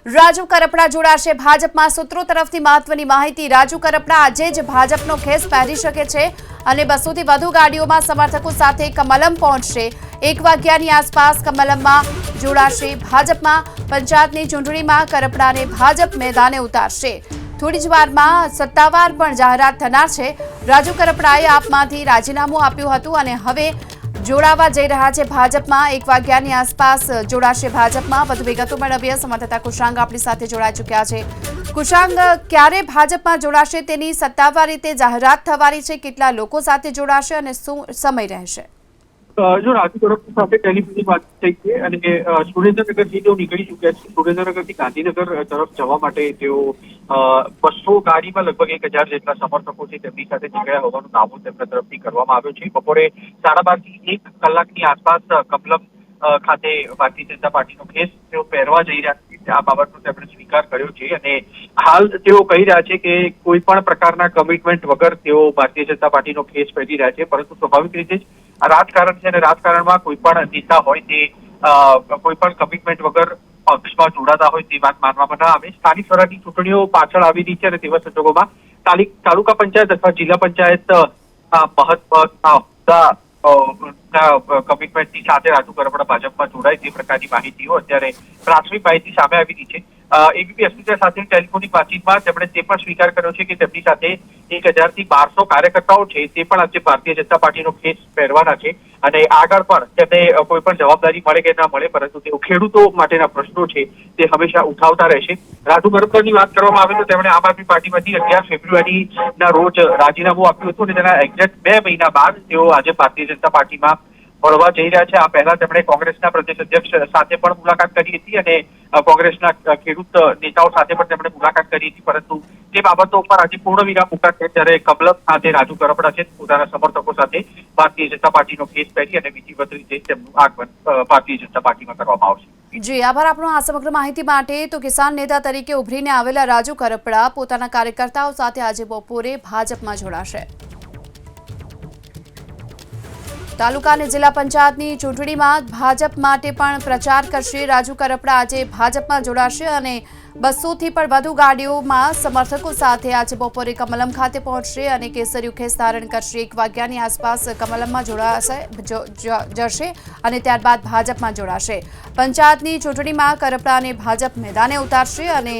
રાજુ કરપડા જોડાશે ભાજપમાં સૂત્રો તરફથી મહત્વની માહિતી। રાજુ કરપડા આજે જ ભાજપનો ખેસ પહેરી શકે છે અને 200 થી વધુ ગાડીઓમાં સમર્થકો સાથે કમલમ પહોંચશે। 1 વાગ્યાની આસપાસ કમલમમાં જોડાશે। ભાજપમાં પંચાયતની ચૂંટણીમાં કરપડાને ભાજપ મેદાને ઉતારશે। થોડી જ વારમાં સત્તાવાર પણ જાહેરાત થનાર છે। રાજુ કરપડાએ આપમાંથી રાજીનામું આપ્યું હતું અને હવે જોડાવા જઈ રહ્યા છે ભાજપમાં। 1 વાગ્યાની આસપાસ જોડાશે ભાજપમાં। વધુ વિગતો મેળવીએ। સંવાદદાતા કુશાંગ આપણી સાથે જોડાઈ ચૂક્યા છે। કુશાંગ, ક્યારે ભાજપમાં જોડાશે તેની સત્તાવાર રીતે જાહેરાત થવાની છે? કેટલા લોકો સાથે જોડાશે અને શું સમય રહેશે? જો રાજુ કરપડા સાથે ટેલિફોનિક વાત થઈ છે અને સુરેન્દ્રનગરથી તેઓ નીકળી ચૂક્યા છે। સુરેન્દ્રનગરથી ગાંધીનગર તરફ જવા માટે તેઓ 200 ગાડીમાં લગભગ 1000 જેટલા સમર્થકો છે તેમની સાથે નીકળ્યા હોવાનો દાવો તેમના તરફથી કરવામાં આવ્યો છે। બપોરે 12:30 થી 1 કલાકની આસપાસ કમલમ ખાતે ભારતીય જનતા પાર્ટીનો ખેસ તેઓ પહેરવા જઈ રહ્યા છે। આ બાબતનો તેમણે સ્વીકાર કર્યો છે અને હાલ તેઓ કહી રહ્યા છે કે કોઈ પણ પ્રકારના કમિટમેન્ટ વગર તેઓ ભારતીય જનતા પાર્ટીનો ખેસ પહેરી રહ્યા છે, પરંતુ સ્વાભાવિક રીતે જ રાજકારણ છે અને રાજકારણમાં કોઈ પણ નેતા હોય તે કોઈ પણ કમિટમેન્ટ વગર પક્ષમાં જોડાતા હોય તે વાત માનવામાં ના આવે। સ્થાનિક સ્વરાજની ચૂંટણીઓ પાછળ આવી રહી છે અને તેવા સંજોગોમાં તાલુકા પંચાયત અથવા જિલ્લા પંચાયત મહત્વના કમિટમેન્ટની સાથે રાજુ કરપડા ભાજપમાં જોડાય તે પ્રકારની માહિતીઓ અત્યારે પ્રાથમિક માહિતી સામે આવી રહી છે। એબીપી અસ્મિતા સાથે ટેલિફોનિક વાતચીતમાં તેમણે તે પણ સ્વીકાર કર્યો છે કે તેમની સાથે 1000 થી 1200 કાર્યકર્તાઓ છે તે પણ આજે ભારતીય જનતા પાર્ટીનો ખેસ પહેરવાના છે અને આગળ પણ તેમને કોઈ પણ જવાબદારી મળે કે ના મળે, પરંતુ તેઓ ખેડૂતો માટેના પ્રશ્નો છે તે હંમેશા ઉઠાવતા રહેશે। રાજુ કરપડાની વાત કરવામાં આવે તો તેમણે આમ આદમી પાર્ટીમાંથી 11 ફેબ્રુઆરીના રોજ રાજીનામું આપ્યું હતું અને તેના એક્ઝેક્ટ 2 મહિના બાદ તેઓ આજે ભારતીય જનતા પાર્ટીમાં વળવા જઈ રહ્યા છે। આ પહેલા તેમણે કોંગ્રેસના પ્રદેશ અધ્યક્ષ સાથે પણ મુલાકાત કરી હતી અને કોંગ્રેસના ખેડૂત નેતાઓ સાથે પણ તેમણે મુલાકાત કરી હતી, પરંતુ તે બાબતો ઉપર આજે પૂર્ણ વિરામ મુકાશે ત્યારે કમલમ ખાતે રાજુ કરપડા છે પોતાના સમર્થકો સાથે ભારતીય જનતા પાર્ટીનો ખેસ પહેરી અને વિધિવત રીતે તેમનું આગમન ભારતીય જનતા પાર્ટીમાં કરવામાં આવશે। જી આભાર આપનો આ સમગ્ર માહિતી માટે। તો કિસાન નેતા તરીકે ઉભરીને આવેલા રાજુ કરપડા પોતાના કાર્યકર્તાઓ સાથે આજે બપોરે ભાજપમાં જોડાશે। તાલુકા અને જિલ્લા પંચાયતની ચૂંટણીમાં ભાજપ માટે પણ પ્રચાર કરશે। રાજુ કરપડા આજે ભાજપમાં જોડાશે અને 200 થી પણ વધુ ગાડીઓમાં સમર્થકો સાથે આજે બપોરે કમલમ ખાતે પહોંચશે અને કેસરીયું ખેસ ધારણ કરશે। 1 વાગ્યાની આસપાસ કમલમમાં જશે અને ત્યારબાદ ભાજપમાં જોડાશે। પંચાયતની ચૂંટણીમાં કરપડાને ભાજપ મેદાને ઉતારશે અને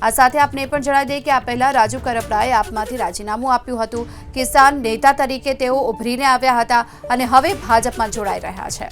આ સાથે આપને પણ જણાવી દઈએ કે આ પહેલા રાજુ કરપડાએ આપમાંથી રાજીનામું આપ્યું હતું। કિસાન નેતા તરીકે તેઓ ઉભરીને આવ્યા હતા અને હવે ભાજપમાં જોડાઈ રહ્યા છે।